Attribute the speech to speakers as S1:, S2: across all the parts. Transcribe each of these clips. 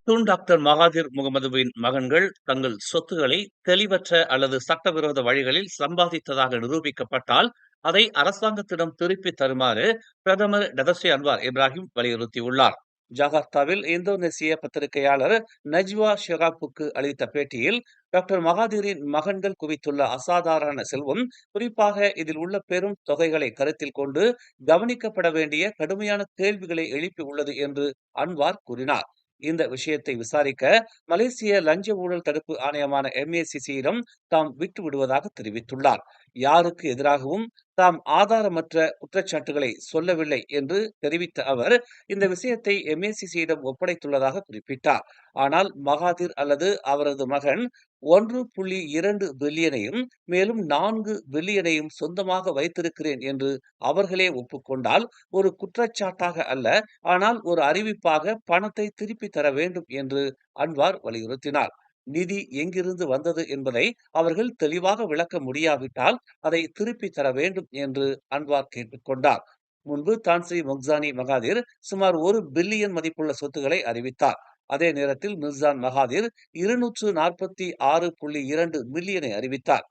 S1: Doctor Mahathir முகமதுவின் மகன்கள் தங்கள் சொத்துக்களை தெளிவற்ற அல்லது சட்டவிரோத வழிகளில் சம்பாதித்ததாக நிரூபிக்கப்பட்டால் அதை அரசாங்கத்திடம் திருப்பித் தருமாறு பிரதமர் டதஸ்ரீ அன்வார் இப்ராஹிம் வலியுறுத்தியுள்ளார். ஜகார்த்தாவில் இந்தோனேசிய பத்திரிகையாளர் நஜ்வா ஷெகாப்புக்கு அளித்த பேட்டியில், டாக்டர் மகாதீரின் மகன்கள் குவித்துள்ள அசாதாரண செல்வம், குறிப்பாக இதில் உள்ள பெரும் தொகைகளை கருத்தில் கொண்டு கவனிக்கப்பட வேண்டிய கடுமையான கேள்விகளை எழுப்பியுள்ளது என்று அன்வார் கூறினார். இந்த விஷயத்தை விசாரிக்க மலேசிய லஞ்ச ஊழல் தடுப்பு ஆணையமான MACC-யிடம் தாம் விட்டு விடுவதாக தெரிவித்துள்ளார். யாருக்கு எதிராகவும் தாம் ஆதாரமற்ற குற்றச்சாட்டுகளை சொல்லவில்லை என்று தெரிவித்த அவர், இந்த விஷயத்தை MACC-யிடம் ஒப்படைத்துள்ளதாக குறிப்பிட்டார். ஆனால் மகாதிர் அல்லது அவரது மகன் 1.2 பில்லியனையும் மேலும் 4 பில்லியனையும் சொந்தமாக வைத்திருக்கிறேன் என்று அவர்களே ஒப்புக்கொண்டால் ஒரு குற்றச்சாட்டாக அல்ல, ஆனால் ஒரு அறிவிப்பாக பணத்தை திருப்பி தர வேண்டும் என்று அன்வார் வலியுறுத்தினார். நிதி எங்கிருந்து வந்தது என்பதை அவர்கள் தெளிவாக விளக்க முடியாவிட்டால் அதை திருப்பி தர வேண்டும் என்று அன்வார் கேட்டுக்கொண்டார். முன்பு தான்ஸ்ரீ மொக்சானி மகாதிர் சுமார் 1 பில்லியன் மதிப்புள்ள சொத்துக்களை அறிவித்தார். அதே நேரத்தில் மிர்சான் மகாதிர் 246.2 மில்லியனை அறிவித்தார்.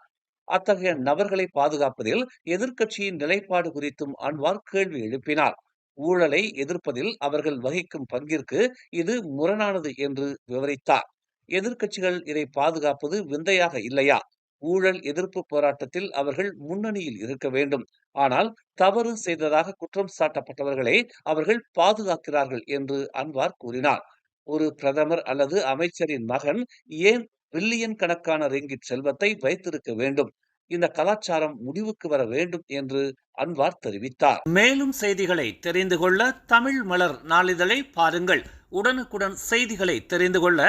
S1: அத்தகைய நபர்களை பாதுகாப்பதில் எதிர்க்கட்சியின் நிலைப்பாடு குறித்தும் அன்வார் கேள்வி எழுப்பினார். ஊழலை எதிர்ப்பதில் அவர்கள் வகிக்கும் பங்கிற்கு இது முரணானது என்று விவரித்தார். எதிர்க்கட்சிகள் இதை பாதுகாப்பது விந்தையாக இல்லையா? ஊழல் எதிர்ப்பு போராட்டத்தில் அவர்கள் முன்னணியில் இருக்க வேண்டும். ஆனால் தவறு செய்ததாக குற்றம் சாட்டப்பட்டவர்களை அவர்கள் பாதுகாக்கிறார்கள் என்று அன்வார் கூறினார். ஒரு பிரதமர் அல்லது அமைச்சரின் மகன் ஏன் பில்லியன் கணக்கான ரிங்கிட் செல்வத்தை வைத்திருக்க வேண்டும்? இந்த கலாச்சாரம் முடிவுக்கு வர வேண்டும் என்று அன்வார் தெரிவித்தார். மேலும் செய்திகளை தெரிந்து கொள்ள தமிழ் மலர் நாளிதழை பாருங்கள். உடனுக்குடன் செய்திகளை தெரிந்து கொள்ள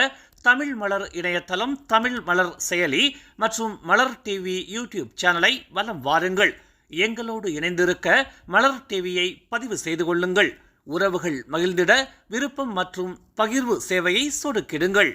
S1: தமிழ் மலர் இணையதளம், தமிழ் மலர் செயலி மற்றும் மலர் டிவி யூடியூப் சேனலை வலம் வாருங்கள். எங்களோடு இணைந்திருக்க மலர் டிவியை பதிவு செய்து கொள்ளுங்கள். உறவுகள் மகிழ்ந்திட விருப்பம் மற்றும் பகிர்வு சேவையை சொடுக்கிடுங்கள்.